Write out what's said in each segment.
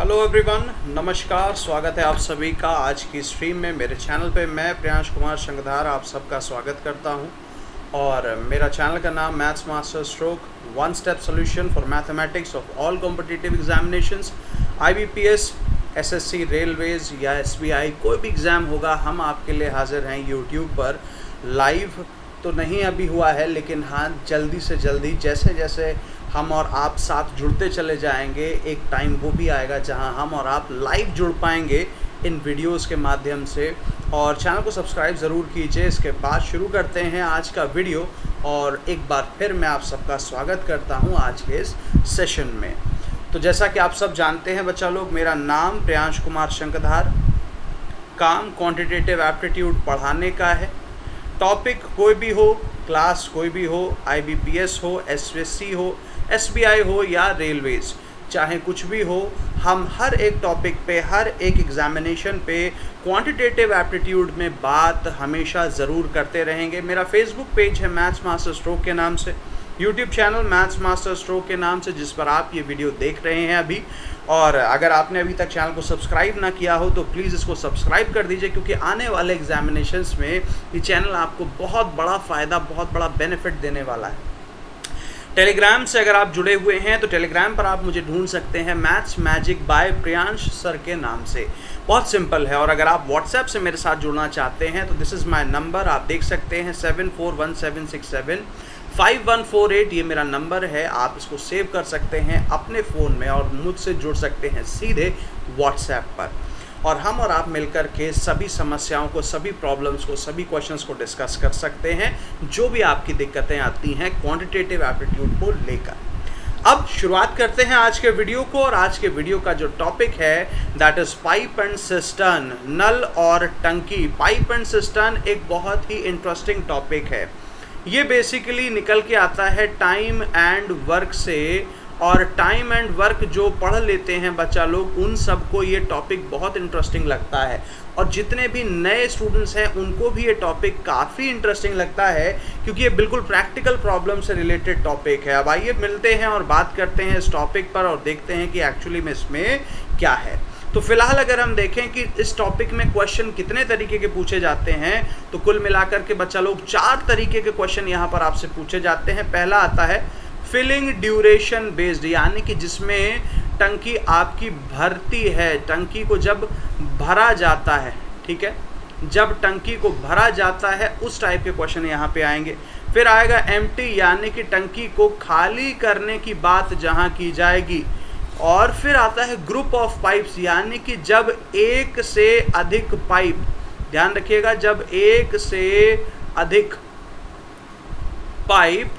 Hello everyone, नमस्कार। स्वागत है आप सभी का आज की स्ट्रीम में। मेरे चैनल पे मैं प्रियांश कुमार शंखधार आप सबका स्वागत करता हूं और मेरा चैनल का नाम maths master stroke one step solution for mathematics of all competitive examinations, IBPS, SSC, railways या SBI, कोई भी एग्ज़ाम होगा हम आपके लिए हाजिर हैं यूट्यूब पर। लाइव तो नहीं अभी हुआ है, लेकिन हाँ जल्दी से जल्दी जैसे जैसे हम और आप साथ जुड़ते चले जाएंगे, एक टाइम वो भी आएगा जहां हम और आप लाइव जुड़ पाएंगे इन वीडियोस के माध्यम से। और चैनल को सब्सक्राइब ज़रूर कीजिए। इसके बाद शुरू करते हैं आज का वीडियो और एक बार फिर मैं आप सबका स्वागत करता हूं आज के इस सेशन में। तो जैसा कि आप सब जानते हैं बच्चा लोग, मेरा नाम प्रियांश कुमार शंखधार, काम क्वांटिटेटिव एप्टीट्यूड पढ़ाने का है। टॉपिक कोई भी हो, क्लास कोई भी हो, IBPS हो, SSC हो, SBI हो या रेलवेज, चाहे कुछ भी हो, हम हर एक टॉपिक पे, हर एक एग्जामिनेशन पे क्वांटिटेटिव एप्टीट्यूड में बात हमेशा ज़रूर करते रहेंगे। मेरा फेसबुक पेज है मैथ्स मास्टर स्ट्रोक के नाम से, YouTube channel maths master stroke के नाम से, जिस पर आप ये वीडियो देख रहे हैं अभी। और अगर आपने अभी तक चैनल को सब्सक्राइब ना किया हो तो प्लीज़ इसको सब्सक्राइब कर दीजिए, क्योंकि आने वाले एग्जामिनेशंस में ये चैनल आपको बहुत बड़ा फ़ायदा, बहुत बड़ा बेनिफिट देने वाला है। टेलीग्राम से अगर आप जुड़े हुए हैं तो टेलीग्राम पर आप मुझे ढूंढ सकते हैं maths magic by Priyansh sir के नाम से। बहुत सिंपल है। और अगर आप व्हाट्सएप से मेरे साथ जुड़ना चाहते हैं तो दिस इज़ माय नंबर, आप देख सकते हैं 7417675148, ये मेरा नंबर है। आप इसको सेव कर सकते हैं अपने फ़ोन में और मुझसे जुड़ सकते हैं सीधे व्हाट्सएप पर। और हम और आप मिलकर के सभी समस्याओं को, सभी प्रॉब्लम्स को, सभी क्वेश्चंस को डिस्कस कर सकते हैं, जो भी आपकी दिक्कतें आती हैं क्वांटिटेटिव एप्टीट्यूड को लेकर। अब शुरुआत करते हैं आज के वीडियो को। और आज के वीडियो का जो टॉपिक है that is pipe and cistern, नल और टंकी। पाइप एंड सिस्टर्न एक बहुत ही इंटरेस्टिंग टॉपिक है। ये बेसिकली निकल के आता है टाइम एंड वर्क से, और टाइम एंड वर्क जो पढ़ लेते हैं बच्चा लोग, उन सबको ये टॉपिक बहुत इंटरेस्टिंग लगता है। और जितने भी नए स्टूडेंट्स हैं उनको भी ये टॉपिक काफ़ी इंटरेस्टिंग लगता है, क्योंकि ये बिल्कुल प्रैक्टिकल प्रॉब्लम से रिलेटेड टॉपिक है। अब आइए मिलते हैं और बात करते हैं इस टॉपिक पर और देखते हैं कि एक्चुअली में इसमें क्या है। तो फिलहाल अगर हम देखें कि इस टॉपिक में क्वेश्चन कितने तरीके के पूछे जाते हैं, तो कुल मिलाकर के बच्चा लोग 4 तरीके के क्वेश्चन यहाँ पर आपसे पूछे जाते हैं। पहला आता है फिलिंग ड्यूरेशन बेस्ड, यानी कि जिसमें टंकी आपकी भरती है, टंकी को जब भरा जाता है, ठीक है, जब टंकी को भरा जाता है उस टाइप के क्वेश्चन यहाँ पे आएंगे। फिर आएगा एम्प्टी, यानी कि टंकी को खाली करने की बात जहाँ की जाएगी। और फिर आता है ग्रुप ऑफ पाइप्स, यानी कि जब एक से अधिक पाइप, ध्यान रखिएगा, जब एक से अधिक पाइप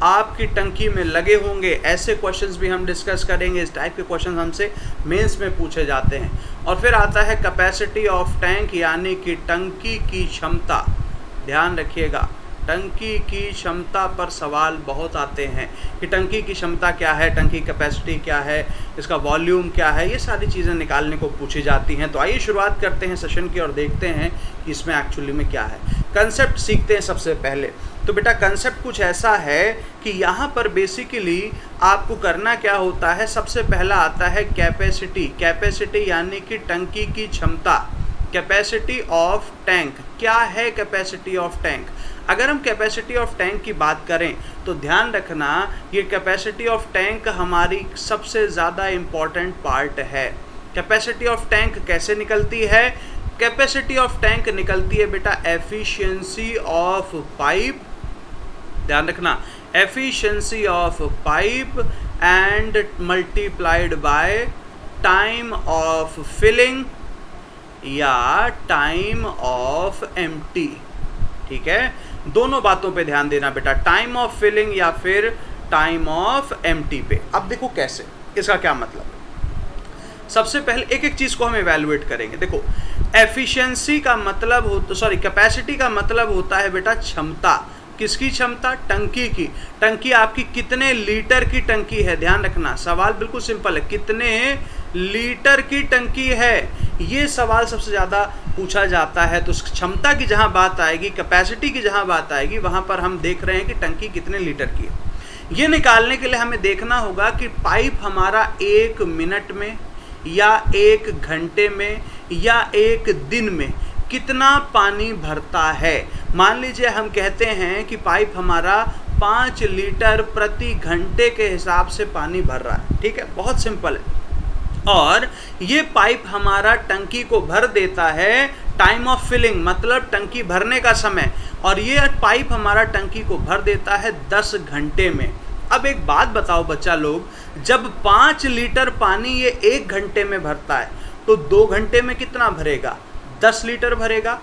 आपकी टंकी में लगे होंगे, ऐसे क्वेश्चंस भी हम डिस्कस करेंगे। इस टाइप के क्वेश्चंस हमसे मेंस में पूछे जाते हैं। और फिर आता है कैपेसिटी ऑफ टैंक, यानी कि टंकी की क्षमता। ध्यान रखिएगा, टंकी की क्षमता पर सवाल बहुत आते हैं कि टंकी की क्षमता क्या है, टंकी कैपेसिटी क्या है, इसका वॉल्यूम क्या है, ये सारी चीज़ें निकालने को पूछी जाती हैं। तो आइए शुरुआत करते हैं सेशन की और देखते हैं कि इसमें एक्चुअली में क्या है। कंसेप्ट सीखते हैं सबसे पहले। तो बेटा कंसेप्ट कुछ ऐसा है कि यहाँ पर बेसिकली आपको करना क्या होता है, सबसे पहला आता है कैपेसिटी। कैपेसिटी यानी कि टंकी की क्षमता, कैपेसिटी ऑफ टैंक। क्या है कैपेसिटी ऑफ टैंक? अगर हम कैपेसिटी ऑफ टैंक की बात करें तो ध्यान रखना, ये कैपेसिटी ऑफ टैंक हमारी सबसे ज़्यादा इम्पॉर्टेंट पार्ट है। कैपेसिटी ऑफ टैंक कैसे निकलती है? कैपेसिटी ऑफ टैंक निकलती है बेटा एफिशिएंसी ऑफ पाइप, ध्यान रखना, efficiency of pipe and multiplied by time of filling या टाइम ऑफ एम्प्टी। ठीक है, दोनों बातों पे ध्यान देना बेटा, टाइम ऑफ फिलिंग या फिर टाइम ऑफ एम्प्टी पे। अब देखो कैसे, इसका क्या मतलब। सबसे पहले एक एक चीज़ को हम इवैल्यूएट करेंगे। देखो, एफिशिएंसी का मतलब कैपेसिटी का मतलब होता है बेटा क्षमता। किसकी क्षमता? टंकी की। टंकी आपकी कितने लीटर की टंकी है, ध्यान रखना, सवाल बिल्कुल सिंपल है, कितने लीटर की टंकी है, ये सवाल सबसे ज़्यादा पूछा जाता है। तो क्षमता की जहाँ बात आएगी, कैपेसिटी की जहाँ बात आएगी, वहाँ पर हम देख रहे हैं कि टंकी कितने लीटर की है। ये निकालने के लिए हमें देखना होगा कि पाइप हमारा 1 मिनट में या 1 घंटे में या 1 दिन में कितना पानी भरता है। मान लीजिए हम कहते हैं कि पाइप हमारा 5 लीटर प्रति घंटे के हिसाब से पानी भर रहा है, ठीक है, बहुत सिंपल है। और ये पाइप हमारा टंकी को भर देता है टाइम ऑफ फिलिंग, मतलब टंकी भरने का समय, और ये पाइप हमारा टंकी को भर देता है 10 घंटे में। अब एक बात बताओ बच्चा लोग, जब 5 लीटर पानी ये 1 घंटे में भरता है तो 2 घंटे में कितना भरेगा? 10 लीटर भरेगा।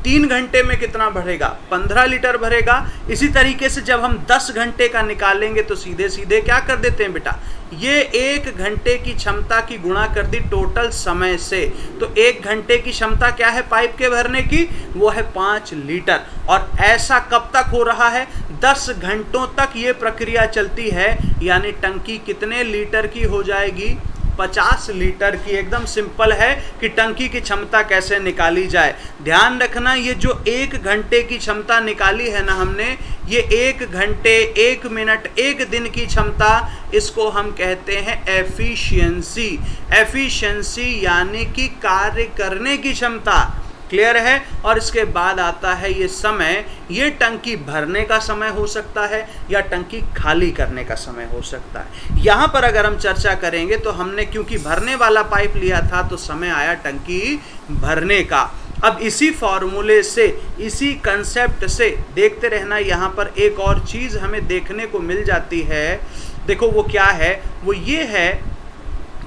3 घंटे में कितना भरेगा? 15 लीटर भरेगा। इसी तरीके से जब हम 10 घंटे का निकालेंगे तो सीधे सीधे क्या कर देते हैं बेटा, ये 1 घंटे की क्षमता की गुणा कर दी टोटल समय से। तो 1 घंटे की क्षमता क्या है पाइप के भरने की? वो है 5 लीटर। और ऐसा कब तक हो रहा है? 10 घंटों तक ये प्रक्रिया चलती है, यानी टंकी कितने लीटर की हो जाएगी? 50 लीटर की। एकदम सिंपल है कि टंकी की क्षमता कैसे निकाली जाए। ध्यान रखना, ये जो 1 घंटे की क्षमता निकाली है ना हमने, ये 1 घंटे, 1 मिनट, 1 दिन की क्षमता, इसको हम कहते हैं एफिशिएंसी। एफिशिएंसी यानी कि कार्य करने की क्षमता। क्लियर है? और इसके बाद आता है ये समय। ये टंकी भरने का समय हो सकता है या टंकी खाली करने का समय हो सकता है। यहाँ पर अगर हम चर्चा करेंगे तो हमने क्योंकि भरने वाला पाइप लिया था तो समय आया टंकी भरने का। अब इसी फॉर्मूले से, इसी कंसेप्ट से देखते रहना, यहाँ पर एक और चीज़ हमें देखने को मिल जाती है। देखो वो क्या है? वो ये है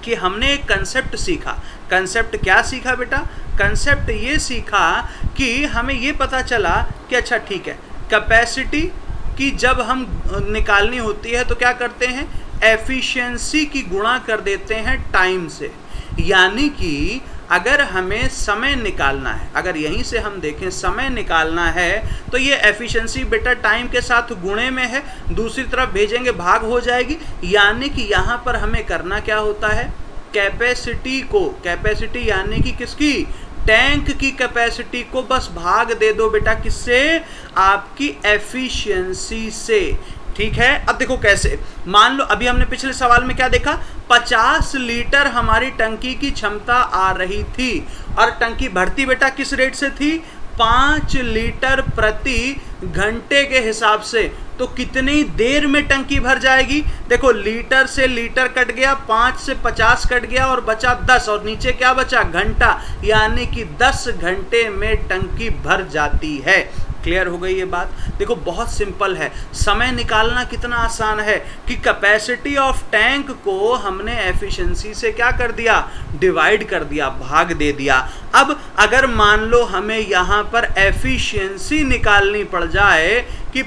कि हमने एक कंसेप्ट सीखा। कंसेप्ट क्या सीखा बेटा? कंसेप्ट ये सीखा कि हमें ये पता चला कि अच्छा ठीक है, कैपेसिटी की जब हम निकालनी होती है तो क्या करते हैं? एफिशिएंसी की गुणा कर देते हैं टाइम से। यानी कि अगर हमें समय निकालना है, अगर यहीं से हम देखें समय निकालना है, तो ये एफिशिएंसी बेटा टाइम के साथ गुणे में है, दूसरी तरफ भेजेंगे भाग हो जाएगी। यानी कि यहाँ पर हमें करना क्या होता है? कैपेसिटी को, कैपेसिटी यानी कि किसकी? टैंक की कैपेसिटी को बस भाग दे दो बेटा, किससे? आपकी एफिशिएंसी से। ठीक है? अब देखो कैसे। मान लो अभी हमने पिछले सवाल में क्या देखा? 50 लीटर हमारी टंकी की क्षमता आ रही थी और टंकी भरती बेटा किस रेट से थी? 5 लीटर प्रति घंटे के हिसाब से। तो कितनी देर में टंकी भर जाएगी? देखो लीटर से लीटर कट गया, 5 से 50 कट गया और बचा 10, और नीचे क्या बचा? घंटा। यानी कि 10 घंटे में टंकी भर जाती है। क्लियर हो गई ये बात? देखो बहुत सिंपल है, समय निकालना कितना आसान है कि कैपेसिटी ऑफ टैंक को हमने एफिशिएंसी से क्या कर दिया? डिवाइड कर दिया, भाग दे दिया। अब अगर मान लो हमें यहाँ पर एफिशिएंसी निकालनी पड़ जाए कि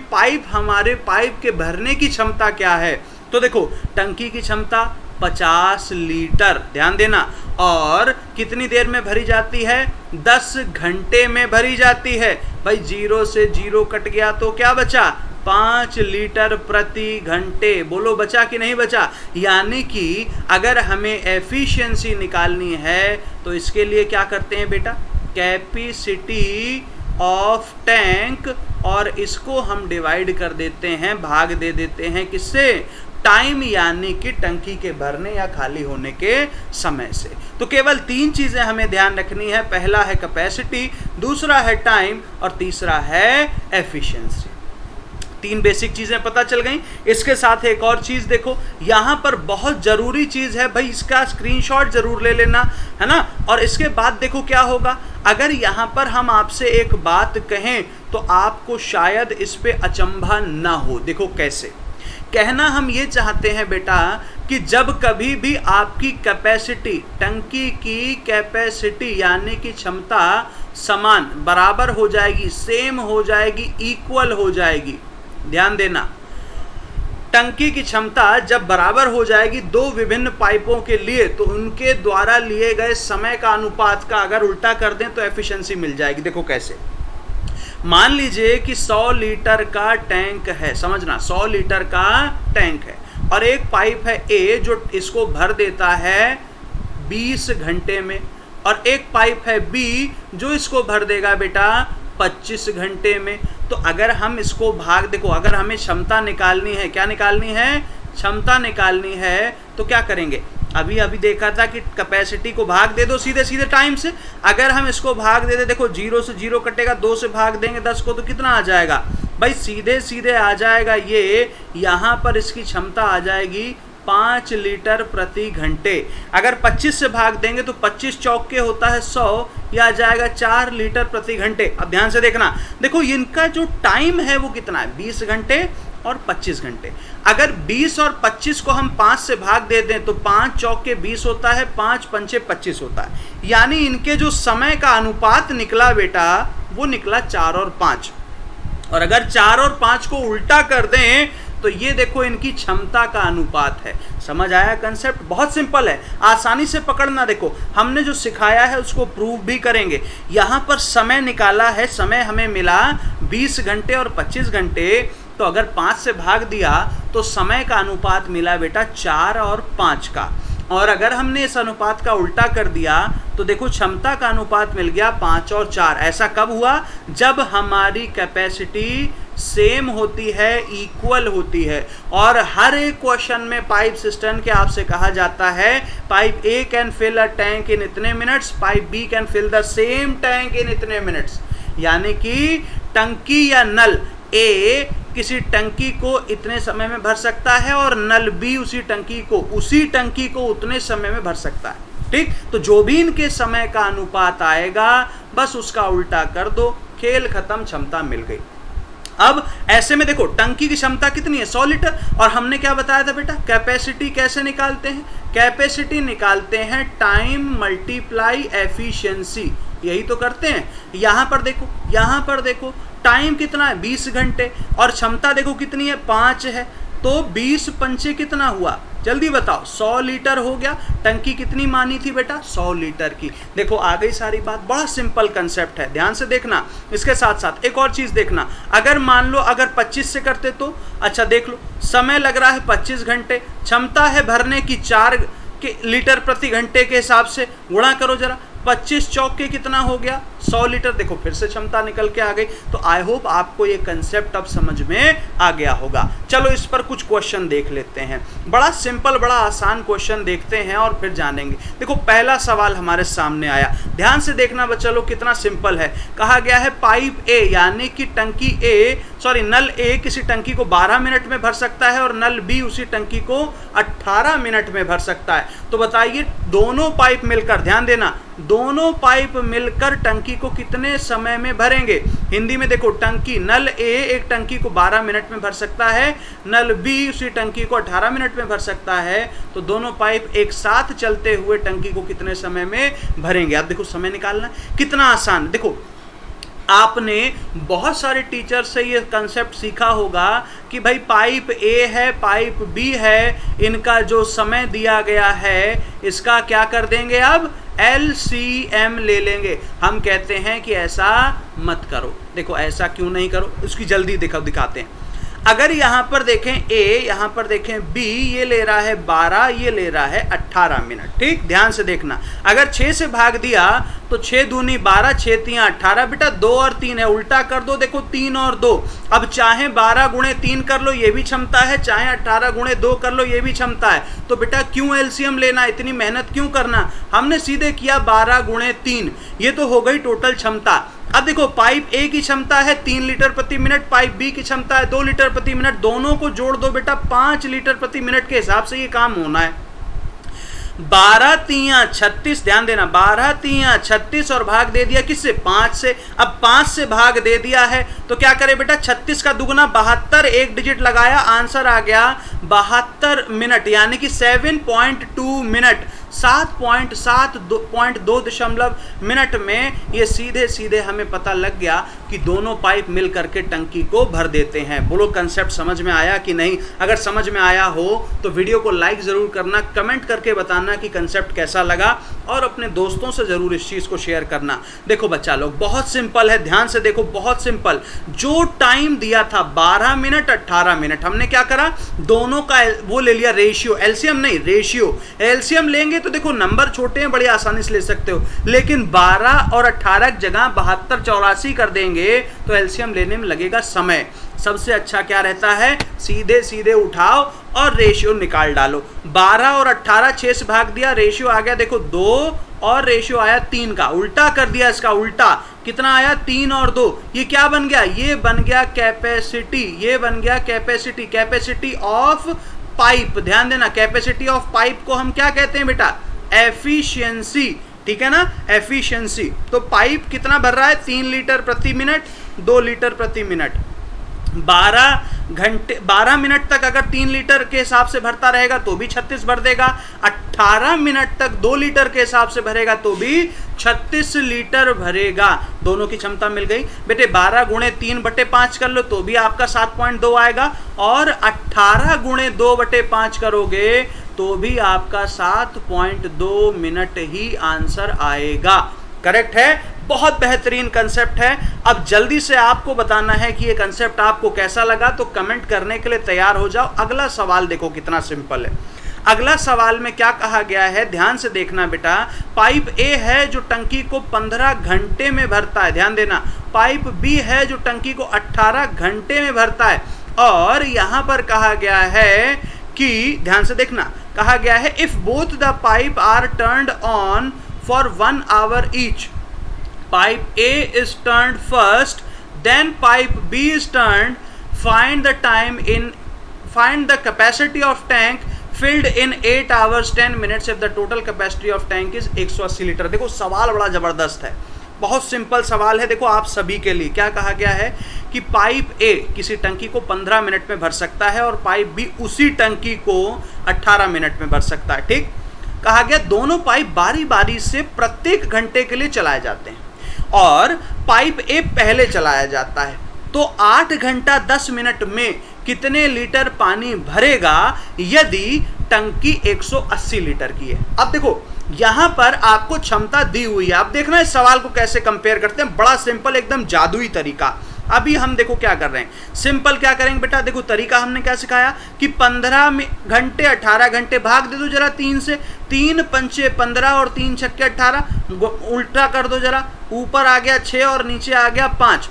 हमारे पाइप के भरने की क्षमता क्या है, तो देखो टंकी की क्षमता 50 लीटर, ध्यान देना, और कितनी देर में भरी जाती है? 10 घंटे में भरी जाती है। भाई 0 से 0 कट गया तो क्या बचा? 5 लीटर प्रति घंटे। बोलो बचा कि नहीं बचा? यानी कि अगर हमें एफिशिएंसी निकालनी है तो इसके लिए क्या करते हैं बेटा? कैपेसिटी ऑफ टैंक, और इसको हम डिवाइड कर देते हैं, भाग दे देते हैं किससे? टाइम, यानी कि टंकी के भरने या खाली होने के समय से। तो केवल 3 चीजें हमें ध्यान रखनी है। पहला है कैपेसिटी, दूसरा है टाइम, और तीसरा है एफिशिएंसी। 3 बेसिक चीजें पता चल गई। इसके साथ एक और चीज देखो, यहाँ पर बहुत जरूरी चीज है भाई, इसका स्क्रीनशॉट जरूर ले लेना, है ना। और इसके बाद देखो क्या होगा, अगर यहाँ पर हम आपसे एक बात कहें तो आपको शायद इस पे अचंभा ना हो। देखो कैसे कहना हम ये चाहते हैं बेटा कि जब कभी भी आपकी कैपेसिटी, टंकी की कैपेसिटी यानी कि क्षमता समान, बराबर हो जाएगी, सेम हो जाएगी, इक्वल हो जाएगी। ध्यान देना, टंकी की क्षमता जब बराबर हो जाएगी 2 विभिन्न पाइपों के लिए, तो उनके द्वारा लिए गए समय का अनुपात का अगर उल्टा कर दें तो एफिशिएंसी मिल जाएगी। देखो कैसे, मान लीजिए कि 100 लीटर का टैंक है, समझना 100 लीटर का टैंक है, और एक पाइप है ए जो इसको भर देता है 20 घंटे में, और एक पाइप है बी जो इसको भर देगा बेटा 25 घंटे में। तो अगर हम इसको भाग, देखो अगर हमें क्षमता निकालनी है, क्या निकालनी है, क्षमता निकालनी है, तो क्या करेंगे, अभी देखा था कि कैपेसिटी को भाग दे दो सीधे सीधे टाइम से। अगर हम इसको भाग दे दे, देखो 0 से 0 कटेगा, 2 से भाग देंगे 10 को, तो कितना आ जाएगा भाई, सीधे सीधे आ जाएगा ये, यहाँ पर इसकी क्षमता आ जाएगी 5 लीटर प्रति घंटे। अगर 25 से भाग देंगे तो 25 चौके होता है 100, यह आ जाएगा 4 लीटर प्रति घंटे। अब ध्यान से देखना, देखो इनका जो टाइम है वो कितना है, 20 घंटे और 25 घंटे। अगर 20 और 25 को हम 5 से भाग दे दें तो 5 चौके 20 होता है, 5 पंचे 25 होता है, यानी इनके जो समय का अनुपात निकला बेटा वो निकला 4 और 5। और अगर 4 और 5 को उल्टा कर दें तो ये देखो इनकी क्षमता का अनुपात है। समझ आया कंसेप्ट? बहुत सिंपल है, आसानी से पकड़ना। देखो हमने जो सिखाया है उसको प्रूव भी करेंगे। यहाँ पर समय निकाला है, समय हमें मिला 20 घंटे और 25 घंटे, तो अगर 5 से भाग दिया तो समय का अनुपात मिला बेटा 4 और 5 का। और अगर हमने इस अनुपात का उल्टा कर दिया तो देखो क्षमता का अनुपात मिल गया 5 और 4। ऐसा कब हुआ, जब हमारी कैपेसिटी सेम होती है, इक्वल होती है। और हर एक क्वेश्चन में पाइप सिस्टम के आपसे कहा जाता है pipe A can fill a tank in इतने minutes, pipe B can fill the same tank in इतने मिनट्स। यानी कि टंकी या नल ए किसी टंकी को इतने समय में भर सकता है और नल बी उसी टंकी को उतने समय में भर सकता है। ठीक, तो जो भी इनके समय का अनुपात आएगा बस उसका उल्टा कर दो, खेल खत्म, क्षमता मिल गई। अब ऐसे में देखो टंकी की क्षमता कितनी है, 100 लीटर। और हमने क्या बताया था बेटा, कैपेसिटी कैसे निकालते हैं, कैपेसिटी निकालते हैं टाइम मल्टीप्लाई एफिशिएंसी, यही तो करते हैं। यहाँ पर देखो टाइम कितना है, 20 घंटे, और क्षमता देखो कितनी है, 5 है। तो 20 पंचे कितना हुआ, जल्दी बताओ, 100 लीटर हो गया। टंकी कितनी मानी थी बेटा, 100 लीटर की। देखो आ गई सारी बात, बड़ा सिंपल कंसेप्ट है, ध्यान से देखना। इसके साथ साथ एक और चीज़ देखना, अगर मान लो अगर 25 से करते तो, अच्छा देख लो, समय लग रहा है 25 घंटे, क्षमता है भरने की 4 लीटर प्रति घंटे के हिसाब से, गुणा करो जरा, 25 चौके कितना हो गया, 100 लीटर। देखो फिर से क्षमता निकल के आ गई। तो आई होप आपको ये कंसेप्ट अब समझ में आ गया होगा। चलो इस पर कुछ क्वेश्चन देख लेते हैं, बड़ा सिंपल बड़ा आसान क्वेश्चन देखते हैं और फिर जानेंगे। देखो पहला सवाल हमारे सामने आया, ध्यान से देखना बच्चा लोग, कितना सिंपल है। कहा गया है पाइप ए यानी कि टंकी नल ए किसी टंकी को 12 मिनट में भर सकता है और नल बी उसी टंकी को 18 मिनट में भर सकता है। तो बताइए दोनों पाइप मिलकर, ध्यान देना, दोनों पाइप मिलकर टंकी को कितने समय में भरेंगे। हिंदी में देखो, टंकी नल ए एक टंकी को 12 मिनट में भर सकता है, नल बी उसी टंकी को 18 मिनट में भर सकता है। तो दोनों पाइप एक साथ चलते हुए टंकी को कितने समय में भरेंगे। अब देखो समय निकालना कितना आसान। देखो आपने बहुत सारे टीचर से ये कंसेप्ट सीखा होगा कि भाई पाइप ए है, पाइप बी है, इनका जो समय दिया गया है इसका क्या कर देंगे, अब LCM ले लेंगे। हम कहते हैं कि ऐसा मत करो। देखो ऐसा क्यों नहीं करो, उसकी जल्दी दिखाते हैं। अगर यहाँ पर देखें A, यहाँ पर देखें B, ये ले रहा है 12, ये ले रहा है 18 मिनट। ठीक, ध्यान से देखना, अगर 6 से भाग दिया तो 6 दूनी 12, 6 3 18, बेटा 2 और 3 है, उल्टा कर दो, देखो 3 और 2। अब चाहे 12 गुणे 3 कर लो, ये भी क्षमता है, चाहे 18 गुणे 2 कर लो, ये भी क्षमता है। तो बेटा क्यों LCM लेना, इतनी मेहनत क्यों करना, हमने सीधे किया 12 गुणे 3, ये तो हो गई टोटल क्षमता। अब देखो पाइप ए की क्षमता है 3 लीटर प्रति मिनट, पाइप बी की क्षमता है 2 लीटर प्रति मिनट, दोनों को जोड़ दो बेटा 5 लीटर प्रति मिनट के हिसाब से ये काम होना है। 12 3 36, ध्यान देना, 12 3 36 और भाग दे दिया किससे, 5 से। अब 5 से भाग दे दिया है तो क्या करे बेटा, 36 का दुगुना 72, एक डिजिट लगाया, आंसर आ गया 72 मिनट, यानी कि 7.2 मिनट, 7.2 मिनट में ये सीधे सीधे हमें पता लग गया कि दोनों पाइप मिल करके टंकी को भर देते हैं। बोलो कंसेप्ट समझ में आया कि नहीं। अगर समझ में आया हो तो वीडियो को लाइक ज़रूर करना, कमेंट करके बताना कि कंसेप्ट कैसा लगा, और अपने दोस्तों से ज़रूर इस चीज़ को शेयर करना। देखो बच्चा लोग बहुत सिंपल है, ध्यान से देखो, बहुत सिंपल। जो टाइम दिया था 12 मिनट 18 मिनट, हमने क्या करा, दोनों का वो ले लिया रेशियो, LCM नहीं रेशियो। LCM लेंगे तो देखो नंबर छोटे हैं, बड़ी आसानी से ले सकते हो, लेकिन 12 और 18 की जगह 72 84 कर देंगे तो एलसीएम लेने में लगेगा समय। सबसे अच्छा क्या रहता है, सीधे सीधे उठाओ और रेशियो निकाल डालो। 12 और 18 6 से भाग दिया, रेशियो आ गया देखो 2 और रेशियो आया 3 का। उल्टा कर दिया इसका, उल्टा कितना आया 3 और 2। ये क्या बन गया, ये बन गया कैपेसिटी, ये बन गया कैपेसिटी, कैपेसिटी ऑफ पाइप। ध्यान देना, कैपेसिटी ऑफ पाइप को हम क्या कहते हैं बेटा, एफिशिएंसी, ठीक है ना, एफिशिएंसी। तो पाइप कितना भर रहा है, 3 लीटर प्रति मिनट, 2 लीटर प्रति मिनट। 12 मिनट तक अगर 3 लीटर के हिसाब से भरता रहेगा तो भी 36 भर देगा। 18 मिनट तक 2 लीटर के हिसाब से भरेगा तो भी 36 लीटर भरेगा। दोनों की क्षमता मिल गई बेटे। 12 गुणे 3/5 कर लो तो भी आपका 7.2 आएगा, और 18 गुणे 2/5 करोगे तो भी आपका 7.2 मिनट ही आंसर आएगा। करेक्ट है, बहुत बेहतरीन कंसेप्ट है। अब जल्दी से आपको बताना है कि ये कंसेप्ट आपको कैसा लगा, तो कमेंट करने के लिए तैयार हो जाओ। अगला सवाल देखो कितना सिंपल है। अगला सवाल में क्या कहा गया है, ध्यान से देखना बेटा। पाइप ए है जो टंकी को 15 घंटे में भरता है, ध्यान देना। पाइप बी है जो टंकी को 18 घंटे में भरता है, और यहां पर कहा गया है कि, ध्यान से देखना, कहा गया है if both the pipe are turned on for 1 hour each, pipe A is turned first, then pipe B is turned. Find the capacity of tank filled in 8 hours 10 minutes if the total capacity of tank is 180 litre. देखो सवाल बड़ा जबरदस्त है, बहुत simple सवाल है। देखो आप सभी के लिए क्या कहा गया है कि पाइप ए किसी टंकी को 15 मिनट में भर सकता है, और पाइप बी उसी टंकी को 18 मिनट में भर सकता है। ठीक, कहा गया दोनों पाइप बारी बारी से प्रत्येक घंटे के लिए चलाए जाते हैं, और पाइप ए पहले चलाया जाता है। तो 8 घंटा 10 मिनट में कितने लीटर पानी भरेगा यदि टंकी 180 लीटर की है। अब देखो यहां पर आपको क्षमता दी हुई है। अब देखना इस सवाल को कैसे कंपेयर करते हैं, बड़ा सिंपल, एकदम जादुई तरीका। अभी हम देखो क्या कर रहे हैं, सिंपल क्या करेंगे बेटा, देखो तरीका हमने क्या सिखाया कि 15 घंटे 18 घंटे भाग दे दो जरा 3 से, 3 पंचे 15 और 3 छक्के 18, उल्टा कर दो जरा, ऊपर आ गया 6 और नीचे आ गया 5।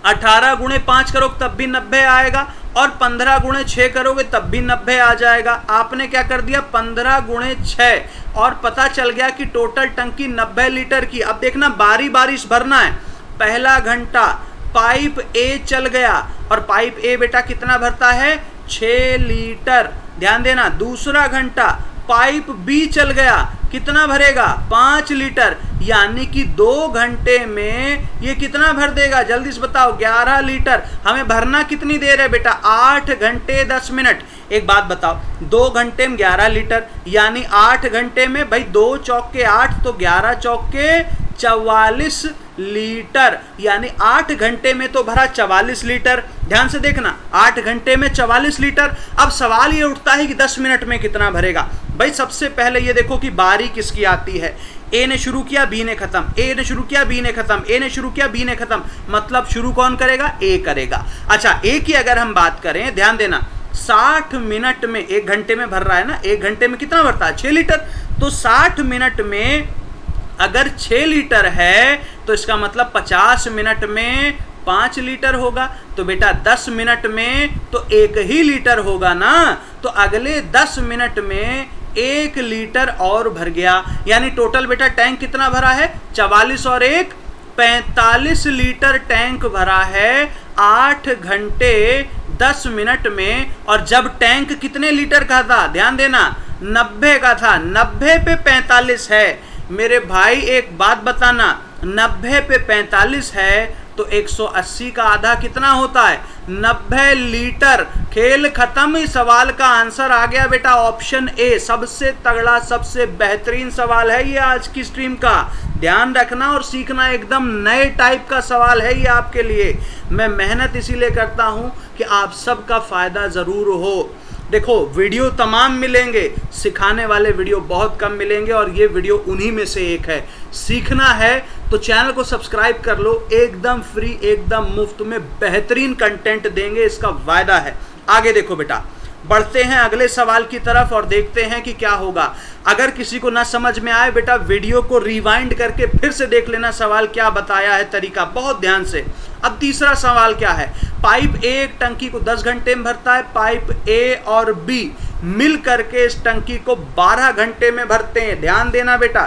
18 गुणे 5 करो तब भी 90 आएगा, और 15 गुणे 6 करोगे तब भी 90 आ जाएगा। आपने क्या कर दिया 15 गुणे 6, और पता चल गया कि टोटल टंकी 90 लीटर की। अब देखना बारी बारी भरना है। पहला घंटा पाइप ए चल गया, और पाइप ए बेटा कितना भरता है 6 लीटर, ध्यान देना। दूसरा घंटा पाइप बी चल गया, कितना भरेगा 5 लीटर, यानी कि 2 घंटे में ये कितना भर देगा, जल्दी से बताओ 11 लीटर। हमें भरना कितनी देर है बेटा, 8 घंटे 10 मिनट। एक बात बताओ, 2 घंटे में 11 लीटर, यानी 8 घंटे में भाई 2 चौके 8, तो 11 चौके 44 लीटर, यानी 8 घंटे में तो भरा 44 लीटर। ध्यान से देखना, 8 घंटे में 44 लीटर। अब सवाल ये उठता है कि 10 मिनट में कितना भरेगा। भाई सबसे पहले ये देखो कि बारी किसकी आती है। ए ने शुरू किया, बी ने खत्म, ए ने शुरू किया, बी ने खत्म, ए ने शुरू किया, बी ने खत्म, मतलब शुरू कौन करेगा, ए करेगा। अच्छा, ए की अगर हम बात करें, ध्यान देना, 60 मिनट में, 1 घंटे में भर रहा है ना, 1 घंटे में कितना भरता है 6 लीटर। तो 60 मिनट में अगर 6 लीटर है तो इसका मतलब 50 मिनट में 5 लीटर होगा। तो बेटा 10 मिनट में तो 1 ही लीटर होगा ना, तो अगले 10 मिनट में 1 लीटर और भर गया, यानी टोटल बेटा टैंक कितना भरा है 44 और 1 45 लीटर टैंक भरा है 8 घंटे 10 मिनट में। और जब टैंक कितने लीटर का था, ध्यान देना 90 का था, 90 पे 45 है। मेरे भाई एक बात बताना, 90 पे 45 है तो 180 का आधा कितना होता है 90 लीटर। खेल खत्म, इस सवाल का आंसर आ गया बेटा ऑप्शन ए। सबसे तगड़ा सबसे बेहतरीन सवाल है ये आज की स्ट्रीम का। ध्यान रखना और सीखना, एकदम नए टाइप का सवाल है ये आपके लिए। मैं मेहनत इसीलिए करता हूं कि आप सबका फायदा जरूर हो। देखो वीडियो तमाम मिलेंगे, सिखाने वाले वीडियो बहुत कम मिलेंगे, और ये वीडियो उन्हीं में से एक है। सीखना है तो चैनल को सब्सक्राइब कर लो, एकदम फ्री एकदम मुफ्त में बेहतरीन कंटेंट देंगे, इसका वायदा है। आगे देखो बेटा, बढ़ते हैं अगले सवाल की तरफ और देखते हैं कि क्या होगा। अगर किसी को ना समझ में आए बेटा वीडियो को रिवाइंड करके फिर से देख लेना, सवाल क्या बताया है, तरीका बहुत ध्यान से। अब तीसरा सवाल क्या है, पाइप ए एक टंकी को 10 घंटे में भरता है, पाइप ए और बी मिल करके इस टंकी को 12 घंटे में भरते हैं। ध्यान देना बेटा,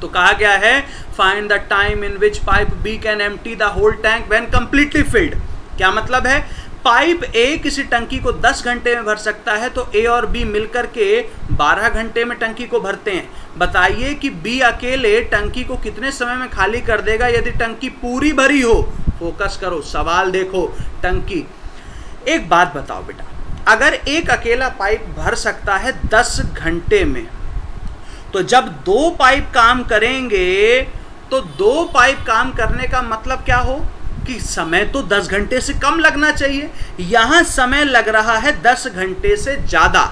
तो कहा गया है find the time in which pipe B can empty the whole tank when completely filled. क्या मतलब है, पाइप ए किसी टंकी को 10 घंटे में भर सकता है, तो ए और बी मिलकर के 12 घंटे में टंकी को भरते हैं। बताइए कि बी अकेले टंकी को कितने समय में खाली कर देगा यदि टंकी पूरी भरी हो। फोकस करो, सवाल देखो, टंकी। एक बात बताओ बेटा, अगर एक अकेला पाइप भर सकता है 10 घंटे में, तो जब 2 पाइप काम करेंगे तो 2 पाइप काम करने का मतलब क्या हो कि समय तो 10 घंटे से कम लगना चाहिए। यहां समय लग रहा है 10 घंटे से ज्यादा।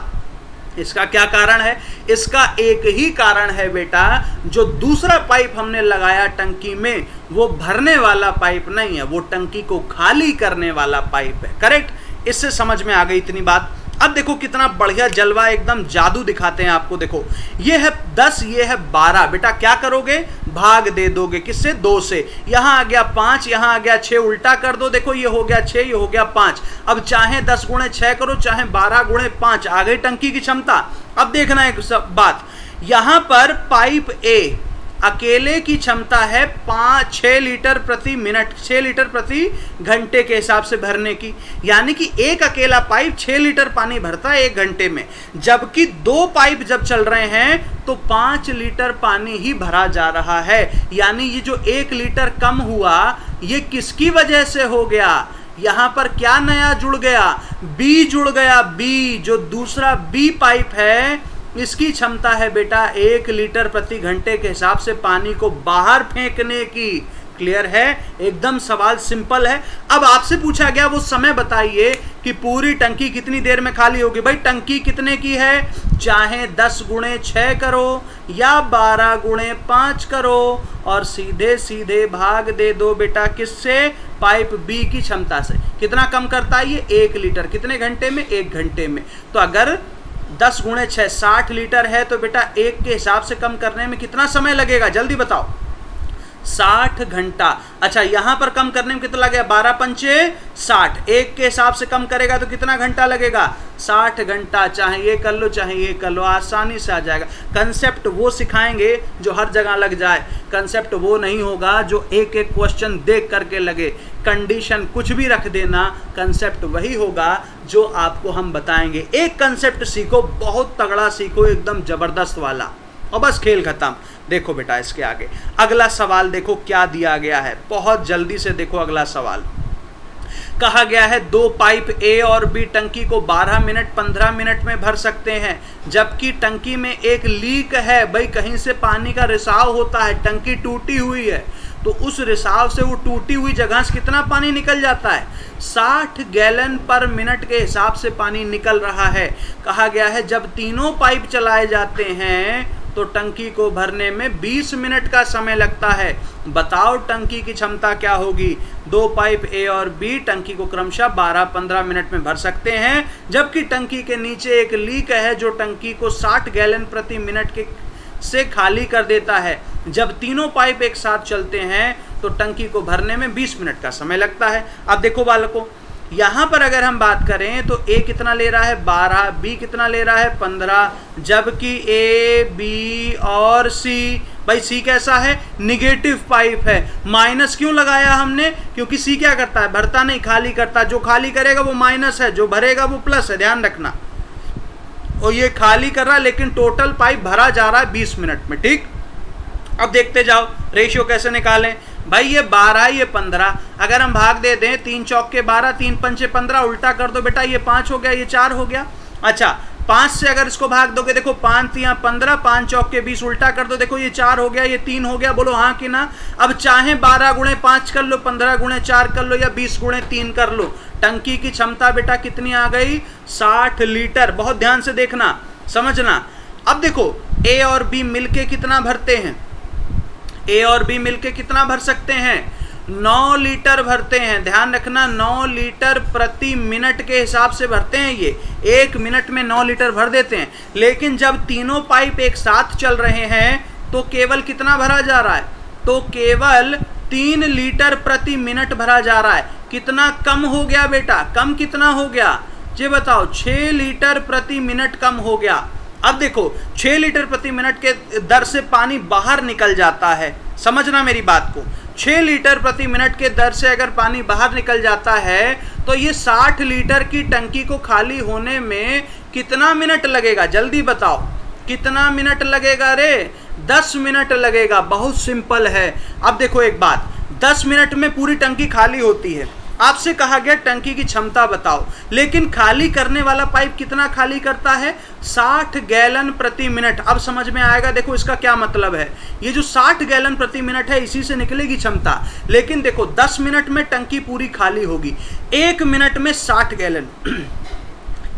इसका क्या कारण है? इसका एक ही कारण है बेटा, जो दूसरा पाइप हमने लगाया टंकी में वो भरने वाला पाइप नहीं है, वो टंकी को खाली करने वाला पाइप है। करेक्ट? इससे समझ में आ गई इतनी बात। अब देखो कितना बढ़िया जलवा, एकदम जादू दिखाते हैं आपको। देखो ये है 10, ये है 12। बेटा क्या करोगे, भाग दे दोगे, किससे? 2 से। यहां आ गया 5, यहां आ गया 6, उल्टा कर दो। देखो ये हो गया 6, ये हो गया 5। अब चाहे 10 गुणे 6 करो, चाहे 12 गुणे 5, आ गई टंकी की क्षमता। अब देखना एक बात, यहां पर पाइप ए अकेले की क्षमता है 6 लीटर प्रति मिनट, 6 लीटर प्रति घंटे के हिसाब से भरने की। यानी कि एक अकेला पाइप 6 लीटर पानी भरता है 1 घंटे में, जबकि 2 पाइप जब चल रहे हैं तो 5 लीटर पानी ही भरा जा रहा है। यानी ये जो 1 लीटर कम हुआ, ये किसकी वजह से हो गया? यहां पर क्या नया जुड़ गया? बी जुड़ गया। बी, जो दूसरा बी पाइप है, इसकी क्षमता है बेटा 1 लीटर प्रति घंटे के हिसाब से पानी को बाहर फेंकने की। क्लियर है? एकदम सवाल सिंपल है। अब आपसे पूछा गया वो समय बताइए कि पूरी टंकी कितनी देर में खाली होगी। भाई टंकी कितने की है, चाहे 10 गुणे 6 करो या 12 गुणे 5 करो, और सीधे सीधे भाग दे दो बेटा किससे? पाइप बी की क्षमता से। कितना कम करता है ये? 1 लीटर। कितने घंटे में? 1 घंटे में। तो अगर 10 गुणे 6 60 लीटर है, तो बेटा 1 के हिसाब से कम करने में कितना समय लगेगा? जल्दी बताओ। 60 घंटा। अच्छा यहां पर कम करने में कितना लगेगा? 12 पंचे 60। 1 के हिसाब से कम करेगा तो कितना घंटा लगेगा? 60 घंटा। चाहे ये कर लो चाहे ये कर लो, आसानी से आ जाएगा। कंसेप्ट वो सिखाएंगे जो हर जगह लग जाए, कंसेप्ट वो नहीं होगा जो एक एक क्वेश्चन देख करके लगे। कंडीशन कुछ भी रख देना, कंसेप्ट वही होगा जो आपको हम बताएंगे। एक कंसेप्ट सीखो, बहुत तगड़ा सीखो, एकदम जबरदस्त वाला, और बस खेल खत्म। देखो बेटा इसके आगे अगला सवाल देखो क्या दिया गया है, बहुत जल्दी से देखो अगला सवाल। कहा गया है 2 पाइप ए और बी टंकी को 12 मिनट 15 मिनट में भर सकते हैं, जबकि टंकी में एक लीक है। भाई कहीं से पानी का रिसाव होता है, टंकी टूटी हुई है, तो उस रिसाव से वो टूटी हुई जगह से कितना पानी निकल जाता है? 60 गैलन पर मिनट के हिसाब से पानी निकल रहा है। कहा गया है जब तीनों पाइप चलाए जाते हैं तो टंकी को भरने में 20 मिनट का समय लगता है। बताओ टंकी की क्षमता क्या होगी? 2 पाइप ए और बी टंकी को क्रमशः 12-15 मिनट में भर सकते हैं, जबकि टंकी के नीचे एक लीक है जो टंकी को 60 गैलन प्रति मिनट के से खाली कर देता है। जब तीनों पाइप एक साथ चलते हैं तो टंकी को भरने में 20 मिनट का समय लगता है। अब देखो बालकों, यहां पर अगर हम बात करें तो ए कितना ले रहा है? 12, बी कितना ले रहा है? 15, जबकि ए, बी और सी, भाई सी कैसा है? निगेटिव पाइप है। माइनस क्यों लगाया हमने? क्योंकि सी क्या करता है? भरता नहीं, खाली करता है। जो खाली करेगा वो माइनस है, जो भरेगा वो प्लस है, ध्यान रखना। और ये खाली कर रहा है लेकिन टोटल पाइप भरा जा रहा है 20 मिनट में। ठीक, अब देखते जाओ रेशियो कैसे निकालें। भाई ये 12, ये 15, अगर हम भाग दे दें 3 चौक के 12, 3 पंचे 15, उल्टा कर दो बेटा, ये 5 हो गया, ये 4 हो गया। अच्छा 5 से अगर इसको भाग दोगे, देखो 5 या 15, 5 चौक के 20, उल्टा कर दो, देखो ये 4 हो गया, ये 3 हो गया। बोलो हाँ कि ना? अब चाहे 12 गुणे 5 कर लो, 15 गुणे 4 कर लो, या 20 गुणे 3 कर लो। टंकी की क्षमता बेटा कितनी आ गई? 60 लीटर। बहुत ध्यान से देखना, समझना। अब देखो ए और बी मिलके कितना भरते हैं? ए और बी मिलके कितना भर सकते हैं? 9 लीटर भरते हैं, ध्यान रखना 9 लीटर प्रति मिनट के हिसाब से भरते हैं। ये 1 मिनट में 9 लीटर भर देते हैं। लेकिन जब तीनों पाइप एक साथ चल रहे हैं तो केवल कितना भरा जा रहा है, तो केवल 3 लीटर प्रति मिनट भरा जा रहा है। कितना कम हो गया बेटा, कम कितना हो गया ये बताओ, 6 लीटर प्रति मिनट कम हो गया। अब देखो 6 लीटर प्रति मिनट के दर से पानी बाहर निकल जाता है, समझना मेरी बात को। 6 लीटर प्रति मिनट के दर से अगर पानी बाहर निकल जाता है तो ये 60 लीटर की टंकी को खाली होने में कितना मिनट लगेगा, जल्दी बताओ कितना मिनट लगेगा रे? 10 मिनट लगेगा। बहुत सिंपल है। अब देखो एक बात, 10 मिनट में पूरी टंकी खाली होती है। आपसे कहा गया टंकी की क्षमता बताओ, लेकिन खाली करने वाला पाइप कितना खाली करता है, 60 गैलन प्रति मिनट। अब समझ में आएगा, देखो इसका क्या मतलब है। ये जो 60 गैलन प्रति मिनट है इसी से निकलेगी क्षमता। लेकिन देखो 10 मिनट में टंकी पूरी खाली होगी, 1 मिनट में 60 गैलन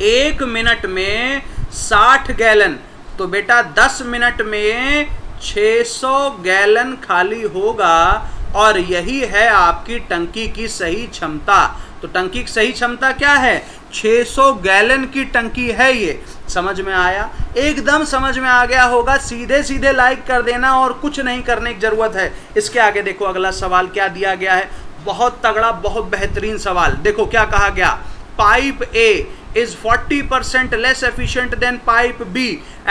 1 मिनट में 60 गैलन, तो बेटा 10 मिनट में 600 गैलन खाली होगा। और यही है आपकी टंकी की सही क्षमता। तो टंकी की सही क्षमता क्या है, 600 गैलन की टंकी है ये। समझ में आया, एकदम समझ में आ गया होगा। सीधे सीधे लाइक कर देना और कुछ नहीं करने की जरूरत है। इसके आगे देखो अगला सवाल क्या दिया गया है, बहुत तगड़ा बहुत बेहतरीन सवाल। देखो क्या कहा गया, pipe A is 40% less efficient than pipe B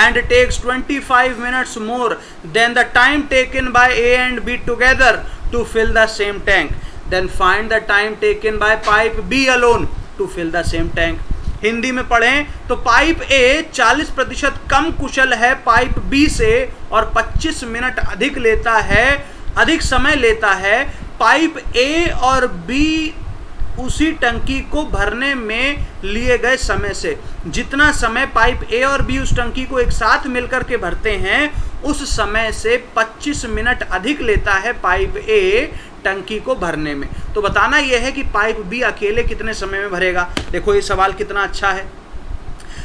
and takes 25 minutes more than the time taken by A and B together to fill the same tank. Then find the time taken by pipe B alone to fill the same tank. Hindi में पढ़ें तो pipe ए 40% कम कुशल है pipe B से और 25 minute अधिक समय लेता है पाइप ए और बी उसी टंकी को भरने में लिए गए समय से। जितना समय पाइप ए और बी उस टंकी को एक साथ मिलकर के भरते हैं उस समय से 25 मिनट अधिक लेता है पाइप ए टंकी को भरने में। तो बताना यह है कि पाइप बी अकेले कितने समय में भरेगा। देखो ये सवाल कितना अच्छा है।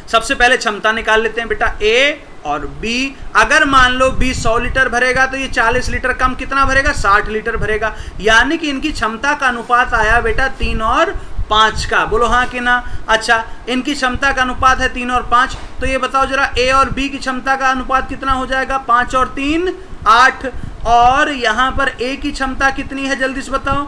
सबसे पहले क्षमता निकाल लेते हैं बेटा, ए और बी। अगर मान लो बी 100 लीटर भरेगा तो ये 40 लीटर कम कितना भरेगा, 60 लीटर भरेगा। यानी कि इनकी क्षमता का अनुपात आया बेटा 3 और 5 का। बोलो हाँ कि ना। अच्छा, इनकी क्षमता का अनुपात है 3 और 5। तो ये बताओ जरा ए और बी की क्षमता का अनुपात कितना हो जाएगा, 5 और 3 8। और यहाँ पर ए की क्षमता कितनी है जल्दी से बताओ,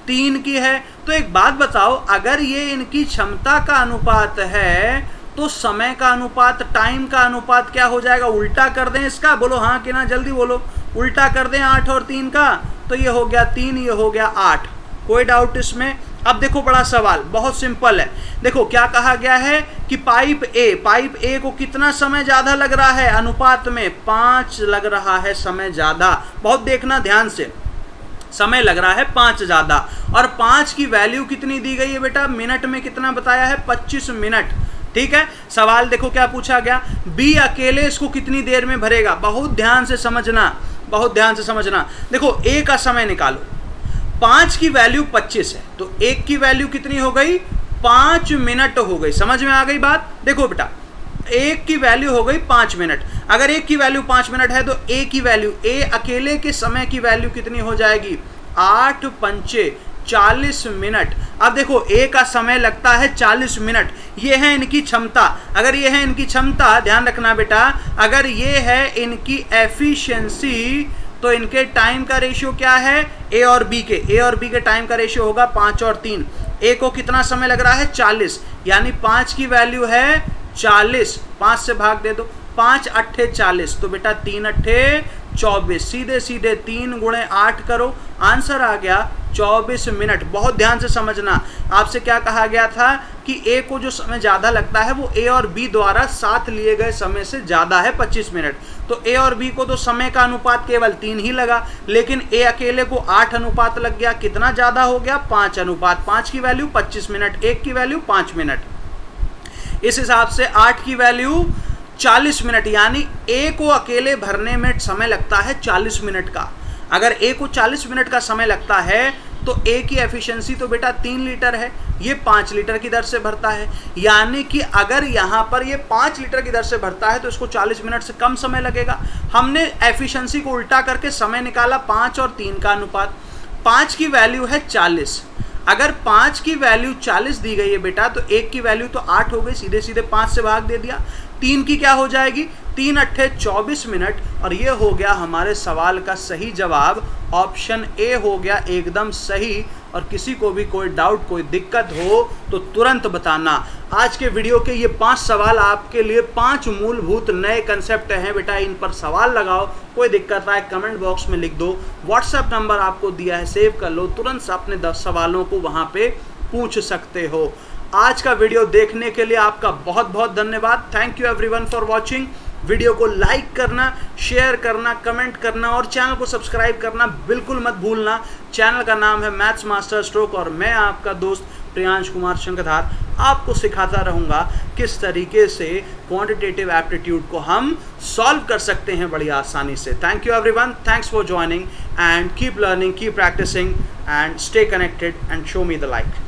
3 की है। तो एक बात बताओ, अगर ये इनकी क्षमता का अनुपात है तो समय का अनुपात, टाइम का अनुपात क्या हो जाएगा, उल्टा कर दें इसका। बोलो हाँ कि ना, जल्दी बोलो। उल्टा कर दें 8 और 3 का, तो ये हो गया 3, ये हो गया 8। कोई डाउट इसमें? अब देखो बड़ा सवाल, बहुत सिंपल है। देखो क्या कहा गया है कि पाइप ए को कितना समय ज़्यादा लग रहा है, अनुपात में 5 लग रहा है समय ज़्यादा। बहुत देखना ध्यान से, समय लग रहा है 5 ज़्यादा। और 5 की वैल्यू कितनी दी गई है बेटा, मिनट में कितना बताया है, 25 मिनट। ठीक है। सवाल देखो क्या पूछा गया, बी अकेले इसको कितनी देर में भरेगा। बहुत ध्यान से समझना, बहुत ध्यान से समझना। देखो ए का समय निकालो, 5 की वैल्यू 25 है तो 1 की वैल्यू कितनी हो गई, 5 मिनट हो गई। समझ में आ गई बात। देखो बेटा 1 की वैल्यू हो गई 5 मिनट। अगर 1 की वैल्यू 5 मिनट है तो ए की वैल्यू, ए अकेले के समय की वैल्यू कितनी हो जाएगी, 8 पंचे 40 मिनट। अब देखो ए का समय लगता है 40 मिनट, ये है इनकी क्षमता। अगर ये है इनकी क्षमता, ध्यान रखना बेटा, अगर ये है इनकी एफिशिएंसी तो इनके टाइम का रेशियो क्या है, ए और बी के टाइम का रेशियो होगा 5 और 3। ए को कितना समय लग रहा है, 40, यानी 5 की वैल्यू है 40, 5 से भाग दे दो, 5 अट्ठे 40, तो बेटा 3 अट्ठे 24, सीधे सीधे 3 गुणे 8 करो, आंसर आ गया 24 मिनट। बहुत ध्यान से समझना, आपसे क्या कहा गया था कि ए को जो समय ज़्यादा लगता है वो ए और बी द्वारा साथ लिए गए समय से ज़्यादा है 25 मिनट। तो ए और बी को तो समय का अनुपात केवल 3 ही लगा, लेकिन ए अकेले को 8 अनुपात लग गया। कितना ज़्यादा हो गया, 5 अनुपात। 5 की वैल्यू 25 मिनट, 1 की वैल्यू 5 मिनट। इस हिसाब से 8 की वैल्यू 40 मिनट, यानी ए को अकेले भरने में समय लगता है 40 मिनट का। अगर ए को 40 मिनट का समय लगता है तो ए की एफिशिएंसी तो बेटा 3 लीटर है, ये 5 लीटर की दर से भरता है। यानी कि अगर यहाँ पर ये 5 लीटर की दर से भरता है तो इसको 40 मिनट से कम समय लगेगा। हमने एफिशिएंसी को उल्टा करके समय निकाला, 5 और 3 का अनुपात। 5 की वैल्यू है 40। अगर 5 की वैल्यू 40 दी गई है बेटा, तो 1 की वैल्यू तो 8 हो गई, सीधे सीधे 5 से भाग दे दिया। 3 की क्या हो जाएगी, 3 अट्ठे 24 मिनट, और ये हो गया हमारे सवाल का सही जवाब। ऑप्शन ए हो गया एकदम सही। और किसी को भी कोई डाउट, कोई दिक्कत हो तो तुरंत बताना। आज के वीडियो के ये 5 सवाल आपके लिए 5 मूलभूत नए कंसेप्ट हैं बेटा, इन पर सवाल लगाओ। कोई दिक्कत आए कमेंट बॉक्स में लिख दो, व्हाट्सएप नंबर आपको दिया है, सेव कर लो, तुरंत से अपने 10 सवालों को वहाँ पे पूछ सकते हो। आज का वीडियो देखने के लिए आपका बहुत बहुत धन्यवाद। Thank you everyone for watching. Video को लाइक करना, शेयर करना, कमेंट करना और चैनल को सब्सक्राइब करना बिल्कुल मत भूलना। चैनल का नाम है मैथ्स मास्टर स्ट्रोक और मैं आपका दोस्त प्रियांश कुमार शंखधार आपको सिखाता रहूँगा किस तरीके से क्वांटिटेटिव एप्टीट्यूड को हम सॉल्व कर सकते हैं बड़ी आसानी से। Thank you everyone, thanks for joining and keep learning, keep practising and stay connected and show me the like.